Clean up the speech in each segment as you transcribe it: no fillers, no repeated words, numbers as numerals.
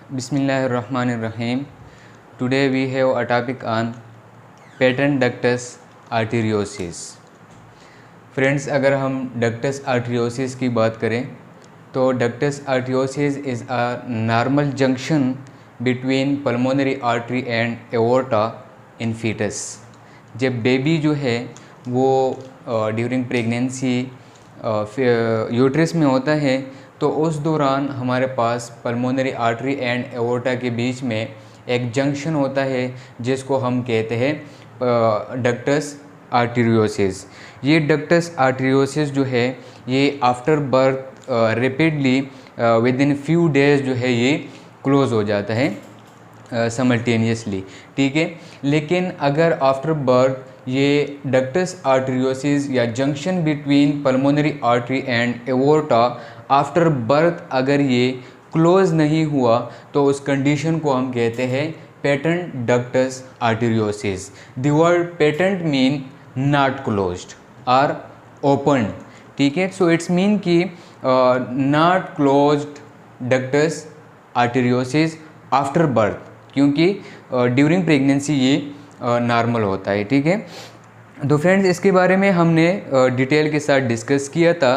Bismillahirrahmanirrahim. Today we have a topic on patent ductus arteriosus. Friends, अगर हम ductus arteriosus की बात करें तो ductus arteriosus is a normal junction between pulmonary artery and aorta in foetus. जब baby जो है वो ड्यूरिंग प्रेगनेंसी यूट्रस में होता है तो उस दौरान हमारे पास पल्मोनरी आर्टरी एंड एओर्टा के बीच में एक जंक्शन होता है जिसको हम कहते हैं डक्टस आर्टरियोसिस. ये डक्टस आर्टरियोसिस जो है ये after birth rapidly with in few days जो है ये क्लोज़ हो जाता है समल्टेनियसली. ठीक है, लेकिन अगर आफ्टर बर्थ ये डक्टस आर्टरियोसिस या junction between pulmonary artery and aorta after birth अगर ये क्लोज नहीं हुआ तो उस कंडीशन को हम कहते हैं patent ductus आर्टरियोसिस. The word patent mean not closed और ओपन. ठीक है, सो इट्स मीन कि not closed ductus आर्टरियोसिस after birth, क्योंकि ड्यूरिंग प्रेगनेंसी ये नॉर्मल होता है. ठीक है, तो फ्रेंड्स इसके बारे में हमने डिटेल के साथ डिस्कस किया था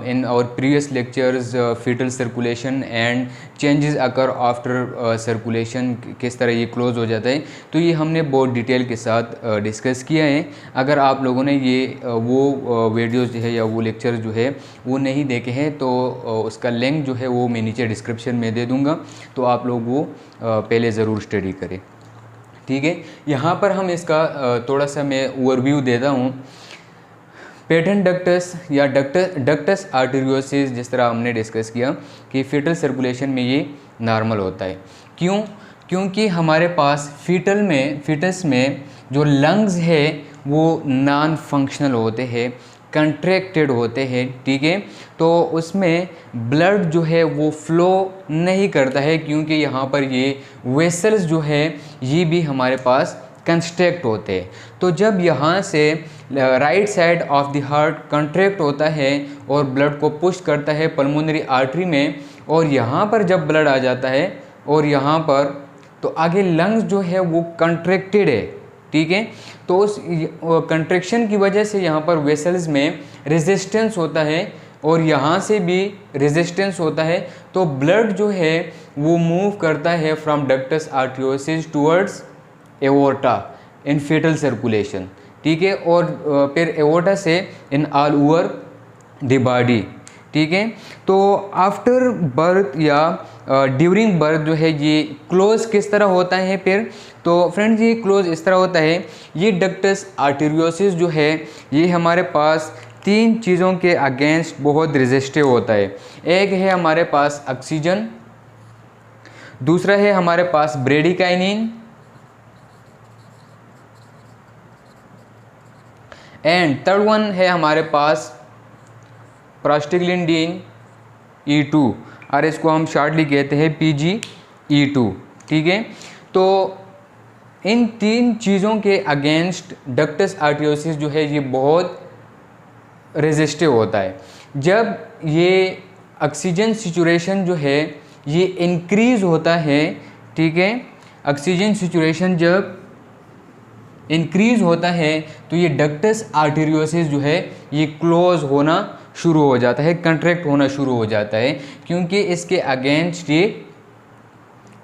in our previous lectures. Foetal circulation and changes occur after circulation, किस तरह ये क्लोज हो जाता है, तो ये हमने बहुत डिटेल के साथ डिस्कस किया है. अगर आप लोगों ने ये वो वीडियोस जो है या वो लेक्चर जो है वो नहीं देखे हैं तो उसका लिंक जो है वो मैं नीचे डिस्क्रिप्शन में दे दूँगा, तो आप लोग वो पहले ज़रूर स्टडी करें. ठीक है, यहाँ पर हम इसका थोड़ा सा मैं ओवरव्यू देता हूँ. पेटेंट डक्टस या डक्टस आर्टरियोसिस जिस तरह हमने डिस्कस किया कि फीटल सर्कुलेशन में ये नॉर्मल होता है. क्यों? क्योंकि हमारे पास फीटस में जो लंग्स है वो नॉन फंक्शनल होते हैं, कंट्रैक्टेड होते हैं. ठीक है, तो उसमें ब्लड जो है वो फ्लो नहीं करता है क्योंकि यहाँ पर ये वेसल्स जो है ये भी हमारे पास कंस्ट्रैक्ट होते हैं. तो जब यहाँ से right side of the heart contract होता है और ब्लड को पुश करता है पल्मोनरी आर्टरी में, और यहाँ पर जब ब्लड आ जाता है और यहाँ पर, तो आगे लंग्स जो है वो कंट्रैक्टेड है. ठीक है, तो उस कंट्रैक्शन की वजह से यहाँ पर वेसल्स में रेजिस्टेंस होता है और यहाँ से भी रेजिस्टेंस होता है. तो ब्लड जो है वो मूव करता है from ductus arteriosus towards aorta in fetal circulation. ठीक है, और फिर एओर्टा से in all over the body. ठीक है, तो आफ्टर बर्थ या ड्यूरिंग बर्थ जो है ये क्लोज किस तरह होता है फिर, तो फ्रेंड्स ये क्लोज इस तरह होता है. ये डक्टस आर्टरियोसिस जो है ये हमारे पास तीन चीज़ों के अगेंस्ट बहुत रेजिस्टिव होता है. एक है हमारे पास ऑक्सीजन, दूसरा है हमारे पास ब्रेडिकाइनिन, एंड थर्ड वन है हमारे पास प्रोस्टाग्लैंडिन E2, और इसको हम शॉर्टली कहते हैं PGE2. ठीक है, तो इन तीन चीज़ों के अगेंस्ट डक्टस आर्टरियोसिस जो है ये बहुत रेजिस्टिव होता है. जब ये ऑक्सीजन सिचुरेशन जो है ये इंक्रीज़ होता है, ठीक है, ऑक्सीजन सिचुरेशन जब इंक्रीज़ होता है तो ये डक्टस आर्टरियोसिस जो है ये क्लोज होना शुरू हो जाता है, कंट्रैक्ट होना शुरू हो जाता है, क्योंकि इसके अगेंस्ट ये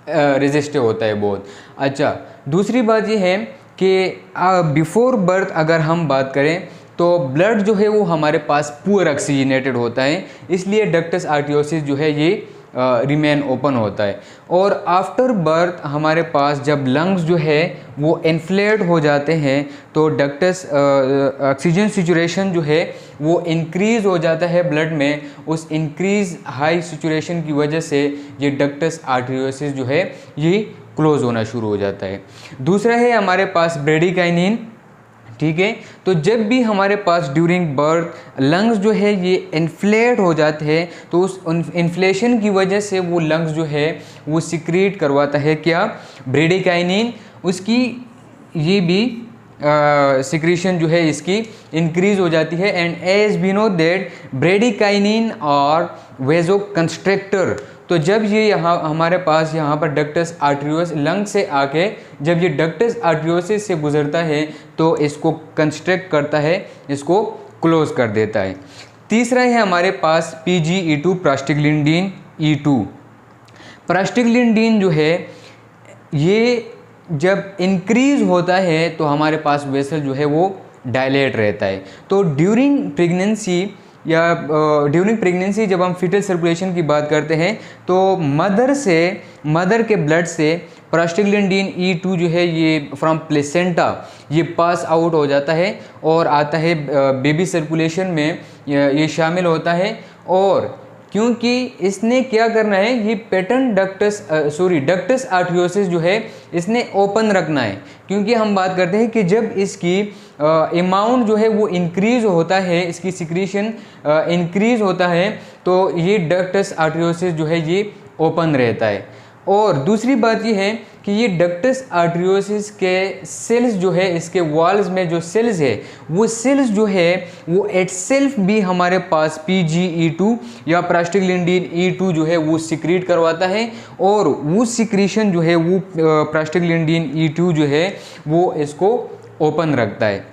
रेजिस्टिव होता है बहुत. अच्छा, दूसरी बात ये है कि बिफोर बर्थ अगर हम बात करें तो ब्लड जो है वो हमारे पास पुअर ऑक्सीजनेटेड होता है, इसलिए डक्टस आर्टरियोसिस जो है ये रिमेन ओपन होता है. और आफ्टर बर्थ हमारे पास जब लंग्स जो है वो इन्फ्लेट हो जाते हैं तो डक्टस ऑक्सीजन सिचुरेशन जो है वो इंक्रीज़ हो जाता है ब्लड में. उस इंक्रीज़ हाई सिचुरेशन की वजह से ये डक्टस आर्टरियोसिस जो है ये क्लोज होना शुरू हो जाता है. दूसरा है हमारे पास ब्रेडिकाइनिन. ठीक है, तो जब भी हमारे पास ड्यूरिंग बर्थ लंग्स जो है ये इन्फ्लेट हो जाते हैं तो उस इन्फ्लेशन की वजह से वो लंग्स जो है वो सिक्रीट करवाता है क्या, ब्रेडिकाइनिन. उसकी ये भी सिक्रीशन जो है इसकी इंक्रीज हो जाती है। And as we know that bradykinin और वेजोकंस्ट्रिक्टर, तो जब ये यहाँ हमारे पास यहाँ पर डक्टस आर्टरियोस लंग से आके जब ये डक्टस आर्टरियोसिस से गुजरता है तो इसको कंस्ट्रक्ट करता है, इसको क्लोज कर देता है। तीसरा है हमारे पास PGE2 प्रोस्टाग्लैंडिन E2। प्रोस्टाग्लैंडिन जो है ये जब इंक्रीज होता है तो हमारे पास वेसल जो है वो डायलेट रहता है। तो ड्यूरिंग प्रेगनेंसी या ड्यूरिंग प्रेगनेंसी जब हम फीटल सर्कुलेशन की बात करते हैं तो मदर के ब्लड से प्रोस्टाग्लैंडिन E2 जो है ये फ्रॉम प्लेसेंटा ये पास आउट हो जाता है और आता है बेबी सर्कुलेशन में ये शामिल होता है। और क्योंकि इसने क्या करना है, ये पेटेंट डक्टस आर्टरियोसिस जो है इसने ओपन रखना है, क्योंकि हम बात करते हैं कि जब इसकी अमाउंट जो है वो इंक्रीज होता है, इसकी सिक्रीशन इंक्रीज होता है तो ये डक्टस आर्टरियोसिस जो है ये ओपन रहता है। और दूसरी बात ये है कि ये डक्टस आर्टरियोसिस के सेल्स जो है, इसके वॉल्स में जो सेल्स है वो सेल्स जो है वो इटसेल्फ भी हमारे पास PGE2 या प्रोस्टाग्लैंडिन E2 जो है वो सिक्रीट करवाता है, और वो सिक्रीशन जो है वो प्रोस्टाग्लैंडिन E2 जो है वो इसको ओपन रखता है।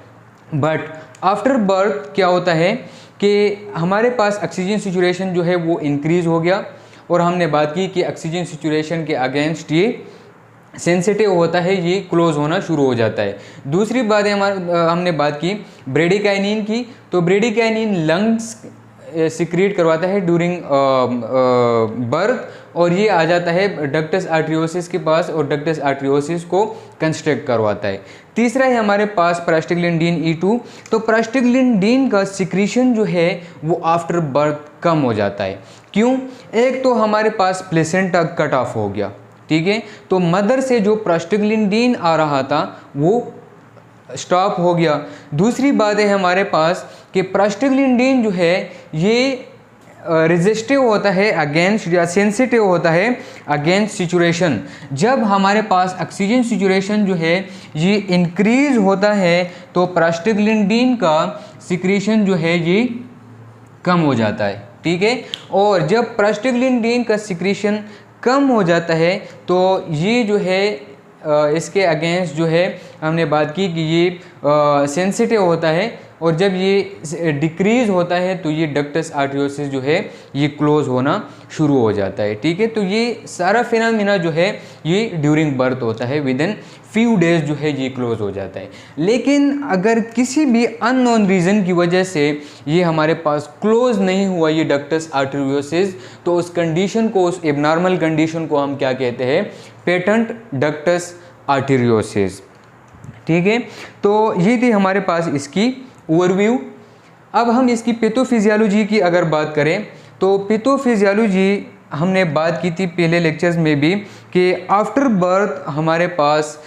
बट आफ्टर बर्थ क्या होता है कि हमारे पास ऑक्सीजन सैचुरेशन जो है वो इंक्रीज हो गया, और हमने बात की कि ऑक्सीजन सैचुरेशन के अगेंस्ट ये सेंसिटिव होता है, ये क्लोज होना शुरू हो जाता है। दूसरी बात है हमने बात की ब्रेडिकाइनिन की, तो ब्रेडिकाइनिन लंग्स सिक्रीट करवाता है ड्यूरिंग बर्थ, और ये आ जाता है डक्टस आर्टरियोसिस के पास और डक्टस आर्टरियोसिस को कंस्ट्रक्ट करवाता है। तीसरा है हमारे पास प्रोस्टाग्लैंडिन E2, तो प्रोस्टाग्लैंडिन का सिक्रीशन जो है वो आफ्टर बर्थ कम हो जाता है। क्यों? एक तो हमारे पास प्लेसेंटा कट ऑफ हो गया, ठीक है, तो मदर से जो प्रोस्टाग्लैंडिन आ रहा था वो स्टॉप हो गया। दूसरी बात है हमारे पास कि प्रोस्टाग्लैंडिन जो है ये रेजिस्टिव होता है अगेंस्ट या सेंसिटिव होता है अगेंस्ट सिचुएशन। जब हमारे पास ऑक्सीजन सिचुएशन जो है ये इंक्रीज होता है तो प्रोस्टाग्लैंडिन का सिक्रीशन जो है ये कम हो जाता है, ठीक है। और जब प्रोस्टाग्लैंडिन का सिक्रीशन कम हो जाता है तो ये जो है इसके अगेंस्ट जो है हमने बात की कि ये सेंसिटिव होता है, और जब ये डिक्रीज होता है तो ये डक्टस आर्टरियोसिस जो है ये क्लोज होना शुरू हो जाता है, ठीक है। तो ये सारा फिनोमेना जो है ये ड्यूरिंग बर्थ होता है, विद इन फ्यू डेज जो है ये क्लोज हो जाता है। लेकिन अगर किसी भी अननोन रीज़न की वजह से ये हमारे पास क्लोज नहीं हुआ ये डक्टस आर्टरियोसिस, तो उस कंडीशन को, उस एबनॉर्मल कंडीशन को हम क्या कहते हैं, पेटेंट डक्टस आर्टरियोसिस, ठीक है। तो ये थी हमारे पास इसकी ओवरव्यू। अब हम इसकी पैथोफिजियोलॉजी की अगर बात करें तो पैथोफिजियोलॉजी हमने बात की थी पहले लेक्चर्स में भी कि आफ्टर बर्थ हमारे पास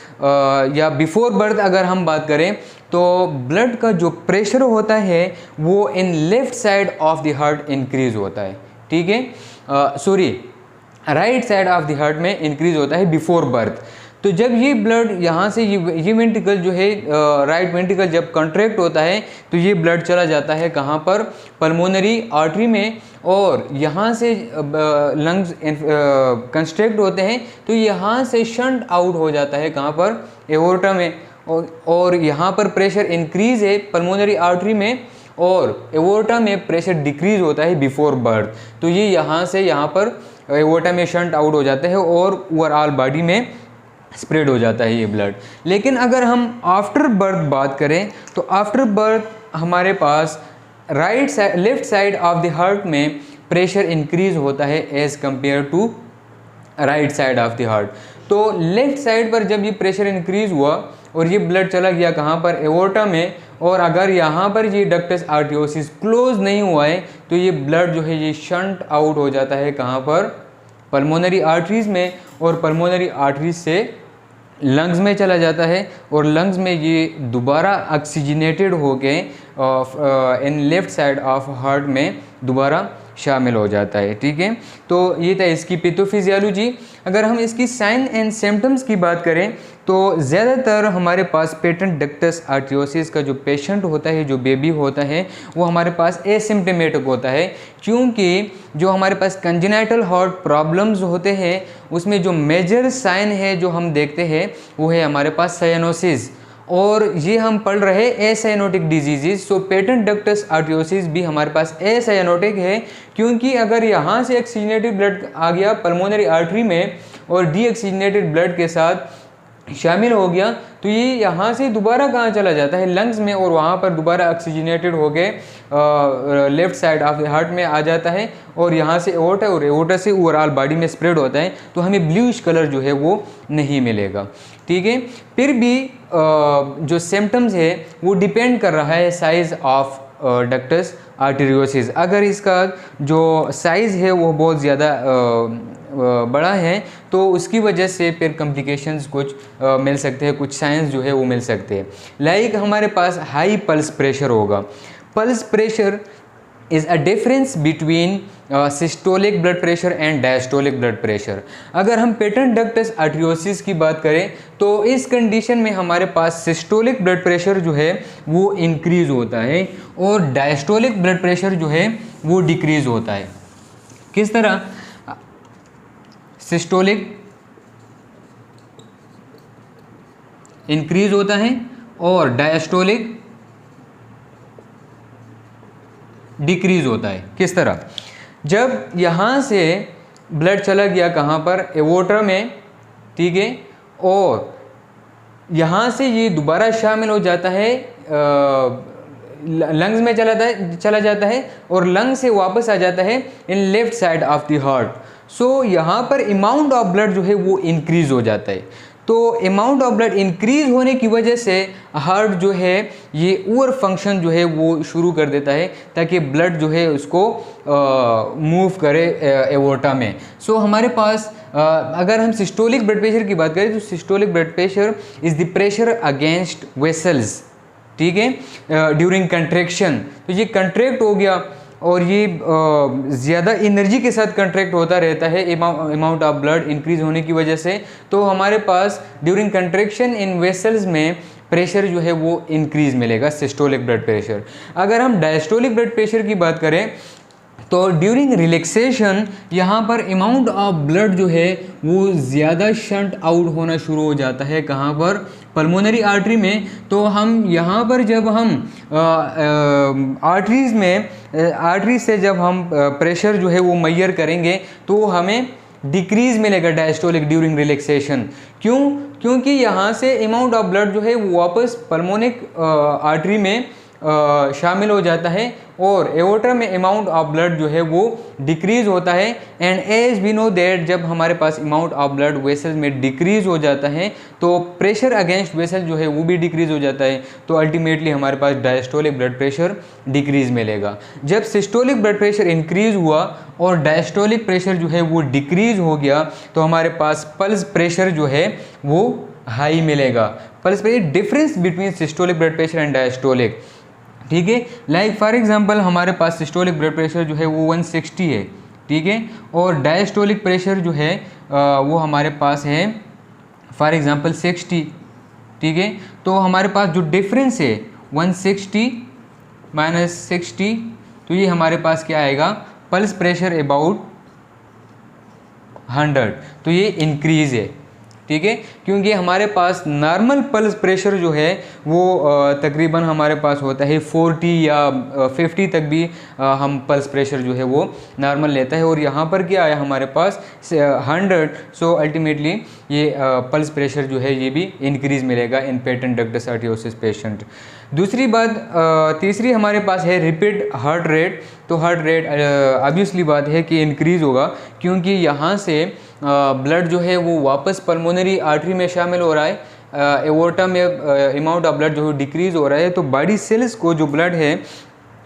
या बिफोर बर्थ अगर हम बात करें तो ब्लड का जो प्रेशर होता है वो इन left side of the heart increase होता है, ठीक है, right side of the heart में इंक्रीज होता है बिफोर बर्थ। तो जब ये ब्लड यहाँ से ये वेंट्रिकल जो है राइट वेंट्रिकल जब कॉन्ट्रैक्ट होता है तो ये ब्लड चला जाता है कहाँ पर, पल्मोनरी आर्टरी में, और यहाँ से लंग्स कंस्ट्रैक्ट होते हैं तो यहाँ से शंट आउट हो जाता है कहाँ पर, एओर्टा में, और यहाँ पर प्रेशर इंक्रीज है पल्मोनरी आर्टरी में, और एओर्टा में प्रेशर डिक्रीज होता है बिफोर बर्थ। तो ये यहाँ से यहाँ पर एओर्टा में शंट आउट हो जाता है और ओवरऑल बॉडी में स्प्रेड हो जाता है ये ब्लड। लेकिन अगर हम आफ्टर बर्थ बात करें तो आफ्टर बर्थ हमारे पास left side of the heart में प्रेशर इंक्रीज होता है as compare to right side of the heart. तो लेफ्ट साइड पर जब ये प्रेशर इंक्रीज हुआ और ये ब्लड चला गया कहाँ पर, एओर्टा में, और अगर यहाँ पर ये डक्टस आर्टरियोसिस क्लोज नहीं हुआ है तो ये ब्लड जो है ये शंट आउट हो जाता है कहाँ पर, पल्मोनरी आर्टरीज में, और पल्मोनरी आर्टरीज से लंग्स में चला जाता है, और लंग्स में ये दोबारा ऑक्सीजनेटेड होके इन लेफ्ट साइड ऑफ हार्ट में दोबारा शामिल हो जाता है, ठीक है। तो ये था इसकी पैथोफिजियोलॉजी। अगर हम इसकी साइन एंड सिम्टम्स की बात करें तो ज़्यादातर हमारे पास पेटेंट डक्टस आर्टियोसिस का जो पेशेंट होता है, जो बेबी होता है, वो हमारे पास एसिम्प्टोमेटिक होता है, क्योंकि जो हमारे पास कंजेनाइटल हार्ट प्रॉब्लम्स होते हैं उसमें जो मेजर साइन है जो हम देखते हैं वो है हमारे पास साइनोसिस, और ये हम पढ़ रहे एसाइनोटिक डिजीजेज। सो पेटेंट डक्टस आर्टियोसिस भी हमारे पास एसाइनोटिक है, क्योंकि अगर यहाँ से ऑक्सीजनेटेड ब्लड आ गया पल्मोनरी आर्टरी में और डीऑक्सीजनेटेड ब्लड के साथ शामिल हो गया तो ये यहाँ से दोबारा कहाँ चला जाता है, लंग्स में, और वहाँ पर दोबारा ऑक्सीजनेटेड हो गए left side of the heart में आ जाता है, और यहाँ से एओर्टा और एओर्टा से ओवरऑल बॉडी में स्प्रेड होता है, तो हमें ब्लूइश कलर जो है वो नहीं मिलेगा। ठीक है, फिर भी जो सिम्टम्स है वो डिपेंड कर रहा है साइज़ ऑफ डक्टस आर्टेरियोसिस। अगर इसका जो साइज़ है वो बहुत ज़्यादा बड़ा है तो उसकी वजह से फिर कॉम्प्लिकेशंस कुछ मिल सकते हैं, कुछ साइंस जो है वो मिल सकते हैं। लाइक हमारे पास हाई पल्स प्रेशर होगा। Pulse pressure is a difference between systolic blood pressure and diastolic blood pressure. अगर हम पेटेंट डक्टस आर्टेरियोसिस की बात करें तो इस कंडीशन में हमारे पास सिस्टोलिक ब्लड प्रेशर जो है वो इंक्रीज़ होता है और डायस्टोलिक ब्लड प्रेशर जो है वो डिक्रीज़ होता है। किस तरह? सिस्टोलिक इंक्रीज होता है और डायस्टोलिक डिक्रीज होता है। किस तरह? जब यहाँ से ब्लड चला गया कहाँ पर, एओर्टा में, ठीक है, और यहाँ से ये दोबारा शामिल हो जाता है लंग्स में चला जाता है और लंग से वापस आ जाता है in left side of the heart. So यहाँ पर अमाउंट ऑफ ब्लड जो है वो इंक्रीज़ हो जाता है। तो अमाउंट ऑफ ब्लड इंक्रीज़ होने की वजह से हार्ट जो है ये ओवर फंक्शन जो है वो शुरू कर देता है ताकि ब्लड जो है उसको मूव करे एओर्टा में। सो हमारे पास अगर हम सिस्टोलिक ब्लड प्रेशर की बात करें तो systolic blood pressure is the pressure against vessels, ठीक है, ड्यूरिंग कंट्रैक्शन। तो ये कंट्रैक्ट हो गया और ये ज़्यादा एनर्जी के साथ कंट्रैक्ट होता रहता है अमाउंट ऑफ ब्लड इंक्रीज होने की वजह से। तो हमारे पास ड्यूरिंग कंट्रैक्शन इन वेसल्स में प्रेशर जो है वो इंक्रीज मिलेगा, सिस्टोलिक ब्लड प्रेशर। अगर हम डायस्टोलिक ब्लड प्रेशर की बात करें तो ड्यूरिंग रिलैक्सेशन यहाँ पर अमाउंट ऑफ ब्लड जो है वो ज़्यादा शंट आउट होना शुरू हो जाता है। कहाँ पर? पल्मोनरी आर्टरी में। तो हम यहाँ पर जब हम आर्टरीज़ में आर्टरी से जब हम प्रेशर जो है वो मेजर करेंगे तो हमें डिक्रीज़ मिलेगा डायस्टोलिक ड्यूरिंग रिलैक्सेशन। क्यों? क्योंकि यहाँ से अमाउंट ऑफ ब्लड जो है वो वापस पल्मोनिक आर्टरी में शामिल हो जाता है और एओर्टा में अमाउंट ऑफ ब्लड जो है वो डिक्रीज़ होता है। And as we know that जब हमारे पास अमाउंट ऑफ ब्लड वेसल्स में डिक्रीज़ हो जाता है तो प्रेशर अगेंस्ट वेसल जो है वो भी डिक्रीज़ हो जाता है। तो अल्टीमेटली हमारे पास डायस्टोलिक ब्लड प्रेशर डिक्रीज़ मिलेगा। जब सिस्टोलिक ब्लड प्रेशर इंक्रीज़ हुआ और डायस्टोलिक प्रेशर जो है वो डिक्रीज़ हो गया तो हमारे पास पल्स प्रेशर जो है वो हाई मिलेगा। Pulse pressure difference between systolic blood pressure and diastolic, ठीक है। लाइक फॉर एग्जांपल हमारे पास सिस्टोलिक ब्लड प्रेशर जो है वो 160 है, ठीक है, और डायस्टोलिक प्रेशर जो है वो हमारे पास है फॉर एग्जांपल 60, ठीक है। तो हमारे पास जो डिफरेंस है 160 माइनस 60, तो ये हमारे पास क्या आएगा? पल्स प्रेशर अबाउट 100, तो ये इंक्रीज़ है, ठीक है, क्योंकि हमारे पास नॉर्मल पल्स प्रेशर जो है वो तकरीबन हमारे पास होता है 40 या 50 तक भी हम पल्स प्रेशर जो है वो नॉर्मल लेता है, और यहाँ पर क्या आया हमारे पास 100। सो अल्टीमेटली ये पल्स प्रेशर जो है ये भी इंक्रीज़ मिलेगा इन पेटेंट डक्टस आर्टेरियोसिस पेशेंट। दूसरी बात, तीसरी हमारे पास है रिपीट हार्ट रेट। तो हार्ट रेट ऑब्वियसली बात है कि इंक्रीज़ होगा क्योंकि यहाँ से ब्लड जो है वो वापस पल्मोनरी आर्टरी में शामिल हो रहा है। एओर्टा में अमाउंट ऑफ ब्लड जो है डिक्रीज़ हो रहा है, तो बॉडी सेल्स को जो ब्लड है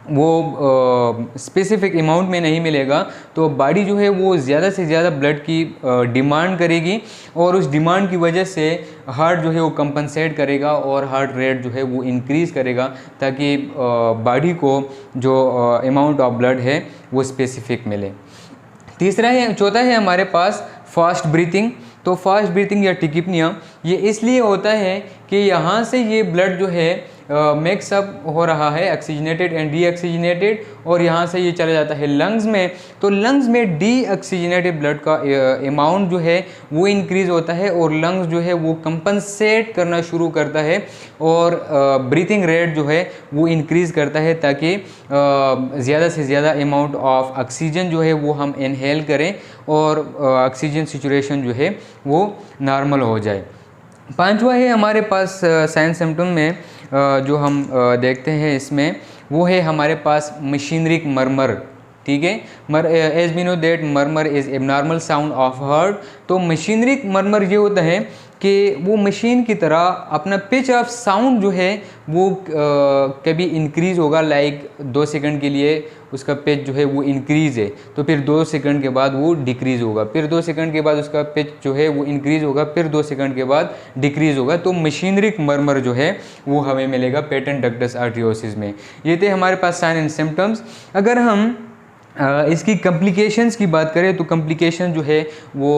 वो स्पेसिफिक अमाउंट में नहीं मिलेगा, तो बॉडी जो है वो ज़्यादा से ज़्यादा ब्लड की डिमांड करेगी और उस डिमांड की वजह से हार्ट जो है वो कंपनसेट करेगा और हार्ट रेट जो है वो इंक्रीज़ करेगा ताकि बॉडी को जो अमाउंट ऑफ ब्लड है वो स्पेसिफिक मिले। तीसरा है, चौथा है हमारे पास फास्ट ब्रीथिंग। तो फास्ट ब्रीथिंग या टिकिपनिया ये इसलिए होता है कि यहाँ से ये ब्लड जो है मिक्सअप हो रहा है, ऑक्सीजनेटेड एंड डीऑक्सीजनेटेड, और यहाँ से ये चला जाता है लंग्स में। तो लंग्स में डीऑक्सीजनेटेड ब्लड का अमाउंट जो है वो इंक्रीज़ होता है और लंग्स जो है वो कंपनसेट करना शुरू करता है और ब्रीथिंग रेट जो है वो इंक्रीज़ करता है ताकि ज़्यादा से ज़्यादा अमाउंट ऑफ ऑक्सीजन जो है वो हम इनहेल करें और ऑक्सीजन सिचुएशन जो है वो नॉर्मल हो जाए। पांचवा है हमारे पास साइन सिम्टम में जो हम देखते हैं इसमें, वो है हमारे पास मशीनरिक मरमर। ठीक है, as we know that murmur is abnormal sound of heart. तो मशीनरिक मरमर ये होता है कि वो मशीन की तरह अपना पिच ऑफ साउंड जो है वो कभी इंक्रीज़ होगा, लाइक 2 सेकंड के लिए उसका पिच जो है वो इंक्रीज़ है, तो फिर 2 सेकंड के बाद वो डिक्रीज़ होगा, फिर 2 सेकंड के बाद उसका पिच जो है वो इंक्रीज़ होगा, फिर 2 सेकंड के बाद डिक्रीज़ होगा। तो मशीनरिक मरमर जो है वो हमें मिलेगा पेटेंट डक्टस आर्टरियोसिस में। ये थे हमारे पास साइन एंड सिम्टम्स। अगर हम इसकी कम्प्लिकेशंस की बात करें तो कम्प्लिकेशन जो है वो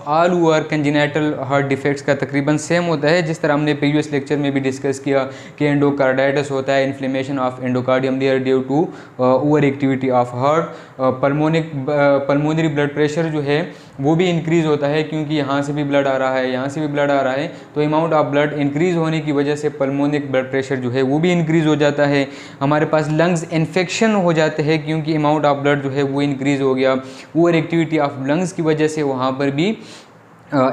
all over congenital heart defects का तकरीबन सेम होता है, जिस तरह हमने प्रीवियस लेक्चर में भी डिस्कस किया कि एंडोकार्डाइटिस होता है, inflammation of endocardium there due to over activity of heart. Pulmonary blood pressure जो है वो भी इंक्रीज़ होता है क्योंकि यहाँ से भी ब्लड आ रहा है, यहाँ से भी ब्लड आ रहा है, तो अमाउंट ऑफ ब्लड इंक्रीज़ होने की वजह से पल्मोनिक ब्लड प्रेशर जो है वो भी इंक्रीज़ हो जाता है। हमारे पास लंग्स इन्फेक्शन हो जाते हैं क्योंकि अमाउंट ऑफ ब्लड जो है वो इंक्रीज़ हो गया, ओवर एक्टिविटी ऑफ लंग्स की वजह से वहाँ पर भी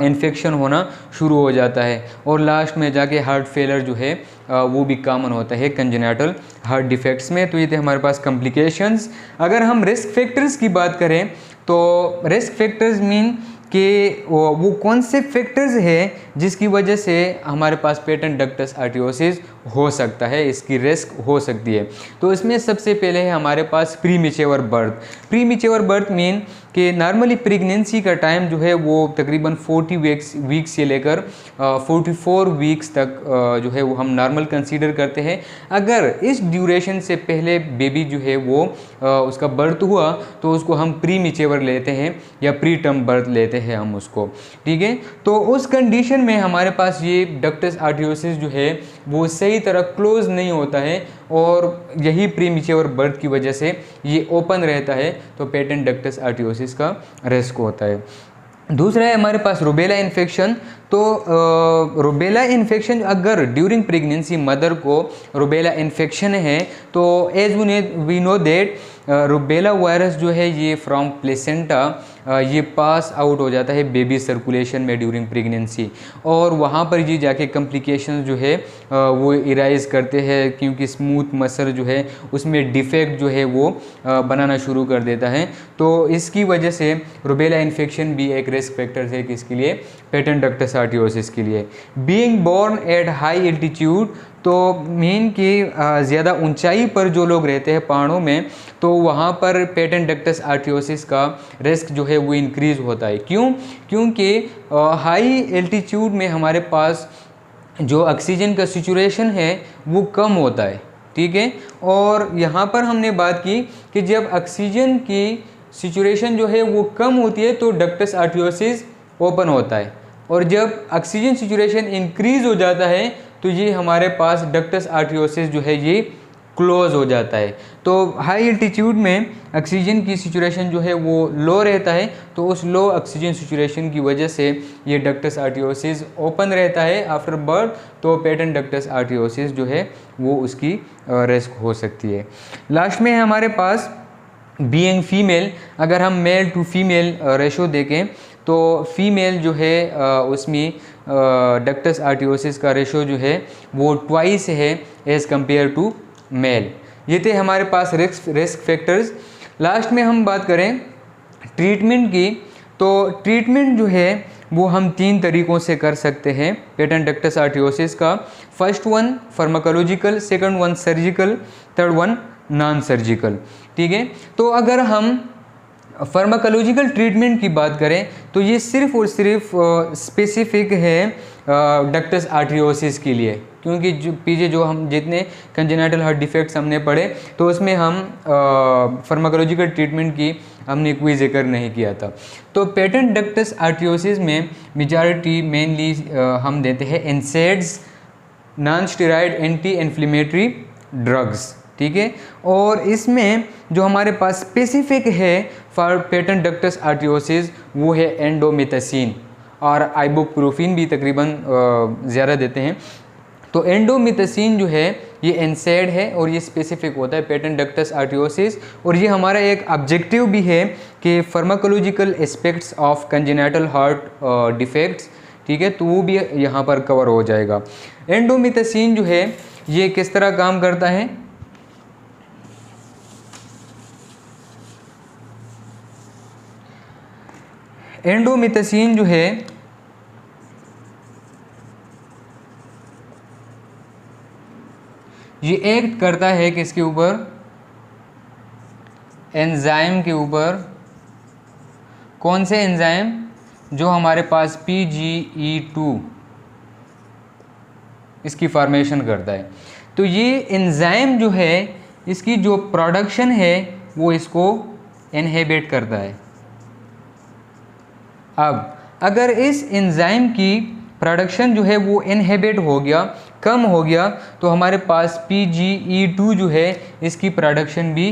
इन्फेक्शन होना शुरू हो जाता है। और लास्ट में जाके हार्ट फेलर जो है वो भी कॉमन होता है कंजेनिटल हार्ट डिफेक्ट्स में। तो ये थे हमारे पास कॉम्प्लिकेशंस। अगर हम रिस्क फैक्टर्स की बात करें तो रिस्क फैक्टर्स मीन कि वो कौन से फैक्टर्स हैं जिसकी वजह से हमारे पास पेटेंट डक्टस आर्टरियोसिस हो सकता है, इसकी रिस्क हो सकती है। तो इसमें सबसे पहले है हमारे पास premature birth. Premature birth mean कि नॉर्मली प्रेगनेंसी का टाइम जो है वो तकरीबन 40 वीक्स से लेकर 44 वीक्स तक जो है वो हम नॉर्मल कंसीडर करते हैं। अगर इस ड्यूरेशन से पहले बेबी जो है वो उसका बर्थ हुआ तो उसको हम प्रीमेच्योर लेते हैं या प्री टर्म बर्थ लेते हैं हम उसको। ठीक है, तो उस कंडीशन में हमारे पास ये डक्टस आर्टरियोसिस जो है वो सही तरह क्लोज नहीं होता है और यही प्रीमेच्योर बर्थ की वजह से ये ओपन रहता है, तो पेटेंट डक्टस आर्टरियोसिस का रिस्क होता है। दूसरा है हमारे पास रुबेला इन्फेक्शन। तो रुबेला इन्फेक्शन अगर ड्यूरिंग प्रेगनेंसी मदर को रुबेला इन्फेक्शन है तो as we know that rubella virus जो है ये फ्रॉम प्लेसेंटा ये पास आउट हो जाता है बेबी सर्कुलेशन में ड्यूरिंग प्रेगनेंसी, और वहाँ पर ये जाके कम्प्लिकेशंस जो है वो इराइज करते हैं क्योंकि स्मूथ मसल जो है उसमें डिफेक्ट जो है वो बनाना शुरू कर देता है। तो इसकी वजह से रुबेला इन्फेक्शन भी एक रिस्क फैक्टर है किसके लिए, पेटेंट डक्टस आर्टरियोसिस के लिए। Being born at high altitude, तो मीन कि ज़्यादा ऊंचाई पर जो लोग रहते हैं पहाड़ों में, तो वहाँ पर पेटेंट डक्टस आर्टरियोसिस का रिस्क जो है वो इंक्रीज़ होता है। क्यों? क्योंकि हाई एल्टीट्यूड में हमारे पास जो ऑक्सीजन का सिचुएशन है वो कम होता है। ठीक है, और यहाँ पर हमने बात की कि जब ऑक्सीजन की सिचुएशन जो है वो कम होती है तो डक्टस आर्टरियोसिस ओपन होता है, और जब ऑक्सीजन सिचुएशन इंक्रीज़ हो जाता है तो ये हमारे पास डक्टस आर्टरियोसिस जो है ये क्लोज हो जाता है। तो हाई एल्टीट्यूड में ऑक्सीजन की सिचुएशन जो है वो लो रहता है, तो उस लो ऑक्सीजन सिचुएशन की वजह से ये डक्टस आर्टरियोसिस ओपन रहता है आफ्टर बर्थ, तो पेटेंट डक्टस आर्टरियोसिस जो है वो उसकी रिस्क हो सकती है। लास्ट में है हमारे पास बीइंग फीमेल। अगर हम मेल टू फीमेल रेशो देखें तो फीमेल जो है उसमें डक्टस आर्टरियोसिस का रेशो जो है वो ट्वाइस है एज़ कम्पेयर टू मेल। ये थे हमारे पास रिस्क फैक्टर्स। लास्ट में हम बात करें ट्रीटमेंट की, तो ट्रीटमेंट जो है वो हम 3 तरीक़ों से कर सकते हैं पेटेंट डक्टस आर्टरियोसिस का। First one pharmacological, second one surgical, third one non surgical. ठीक है, तो अगर हम फार्माकोलॉजिकल ट्रीटमेंट की बात करें तो ये सिर्फ़ और सिर्फ स्पेसिफिक है डक्टस आर्टरियोसिस के लिए, क्योंकि जो पीछे जो हम जितने कंजेनिटल हार्ट डिफेक्ट्स हमने पढ़े तो उसमें हम फार्माकोलॉजिकल ट्रीटमेंट की हमने कोई जिक्र नहीं किया था। तो पेटेंट डक्टस आर्टियोसिस में मेजॉरिटी मेनली हम देते हैं NSAIDs, non steroid anti inflammatory drugs, ठीक है। और इसमें जो हमारे पास स्पेसिफिक है फॉर पेटेंट डक्टस आर्टियोसिस वो है एंडोमेथासिन, और आइबुप्रोफिन भी तकरीबन ज़्यादा देते हैं। तो एंडोमेथासिन जो है ये एनसेड है और ये स्पेसिफिक होता है पेटेंट डक्टस आर्टियोसिस, और ये हमारा एक ऑब्जेक्टिव भी है कि pharmacological aspects of congenital heart defects, ठीक है, तो वो भी यहाँ पर कवर हो जाएगा। एंडोमेथासिन जो है ये किस तरह काम करता है, एंडोमेथासिन जो है ये एक्ट करता है किसके ऊपर, एंजाइम के ऊपर। कौन से एंजाइम, जो हमारे पास PGE2 इसकी फॉर्मेशन करता है। तो ये एंजाइम जो है इसकी जो प्रोडक्शन है वो इसको इनहिबिट करता है। अब अगर इस एंजाइम की प्रोडक्शन जो है वो इनहिबिट हो गया, कम हो गया, तो हमारे पास PGE2 जो है इसकी प्रोडक्शन भी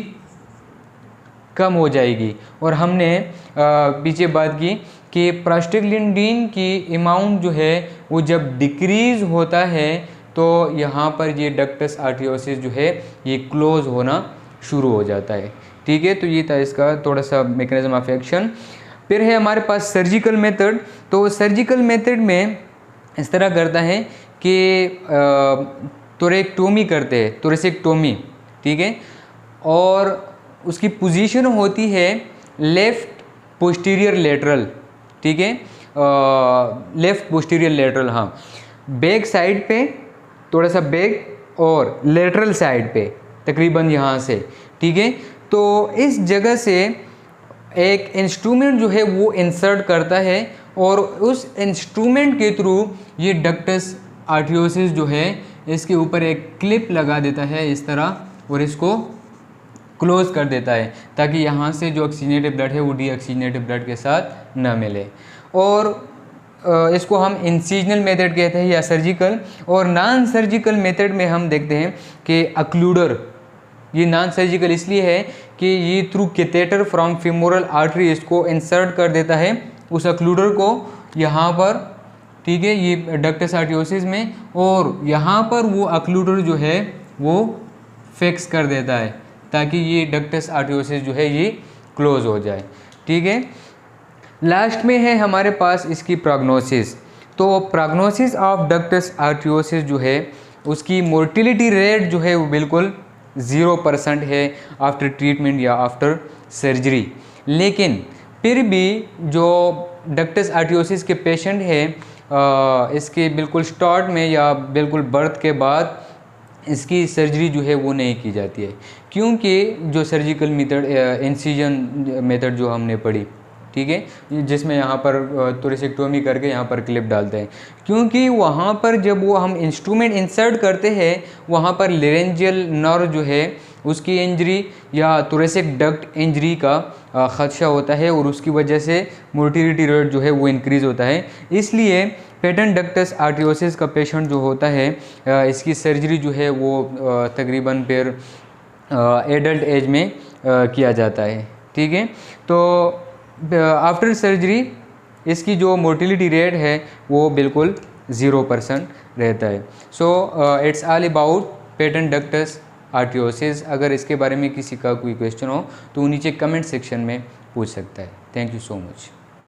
कम हो जाएगी। और हमने पीछे बात की कि प्रोस्टाग्लैंडिन की अमाउंट जो है वो जब डिक्रीज़ होता है तो यहाँ पर ये डक्टस आर्टियोसिस जो है ये क्लोज होना शुरू हो जाता है, ठीक है। तो ये था इसका थोड़ा सा मैकेनिज्म ऑफ एक्शन। फिर है हमारे पास सर्जिकल मेथड। तो सर्जिकल मेथड में इस तरह करता है कि थोरेक्टोमी करते हैं, थोरेसिक्टोमी, ठीक है, और उसकी पोजीशन होती है लेफ़्ट पोस्टीरियर लेटरल, ठीक है, लेफ़्ट पोस्टीरियर लेटरल, हाँ, बैक साइड पे थोड़ा सा बैक और लेटरल साइड पे तकरीबन यहाँ से, ठीक है। तो इस जगह से एक इंस्ट्रूमेंट जो है वो इंसर्ट करता है और उस इंस्ट्रूमेंट के थ्रू ये डक्टस आर्टियोसिस जो है इसके ऊपर एक क्लिप लगा देता है इस तरह, और इसको क्लोज कर देता है ताकि यहाँ से जो ऑक्सीजनेटेड ब्लड है वो डीऑक्सीजनेटेड ब्लड के साथ ना मिले। और इसको हम इंसिजनल मेथड कहते हैं या सर्जिकल। और नॉन सर्जिकल मेथड में हम देखते हैं कि अक्लूडर, ये नॉन सर्जिकल इसलिए है कि ये through catheter from femoral artery इसको इंसर्ट कर देता है उस अक्लूडर को यहाँ पर, ठीक है, ये डक्टस आर्टियोसिस में, और यहाँ पर वो अक्लूडर जो है वो फिक्स कर देता है ताकि ये डक्टस आर्टियोसिस जो है ये क्लोज हो जाए, ठीक है। लास्ट में है हमारे पास इसकी प्रोग्नोसिस। तो प्रोग्नोसिस ऑफ डक्टस आर्टियोसिस जो है उसकी मोर्टिलिटी रेट जो है वो बिल्कुल 0% है आफ्टर ट्रीटमेंट या आफ्टर सर्जरी। लेकिन फिर भी जो डक्टस आर्टियोसिस के पेशेंट हैं इसके बिल्कुल स्टार्ट में या बिल्कुल बर्थ के बाद इसकी सर्जरी जो है वो नहीं की जाती है, क्योंकि जो सर्जिकल मेथड इंसिजन मेथड जो हमने पढ़ी, ठीक है, जिसमें यहाँ पर थोरेसिक्टोमी करके यहाँ पर क्लिप डालते हैं, क्योंकि वहाँ पर जब वो हम इंस्ट्रूमेंट इंसर्ट करते हैं वहाँ पर लेरेंजियल नर्व जो है उसकी इंजरी या थोरेसिक डक्ट इंजरी का ख़दशा होता है और उसकी वजह से मोर्टिलिटी रेट जो है वो इंक्रीज़ होता है। इसलिए पेटेंट डक्टस आर्टियोसिस का पेशेंट जो होता है इसकी सर्जरी जो है वो तकरीबन फिर एडल्ट एज में किया जाता है, ठीक है। तो आफ्टर सर्जरी इसकी जो मोर्टिलिटी रेट है वो बिल्कुल 0% रहता है। So it's all about patent ductus आर्टियोसिस। अगर इसके बारे में किसी का कोई क्वेश्चन हो तो नीचे कमेंट सेक्शन में पूछ सकता है। Thank you so much.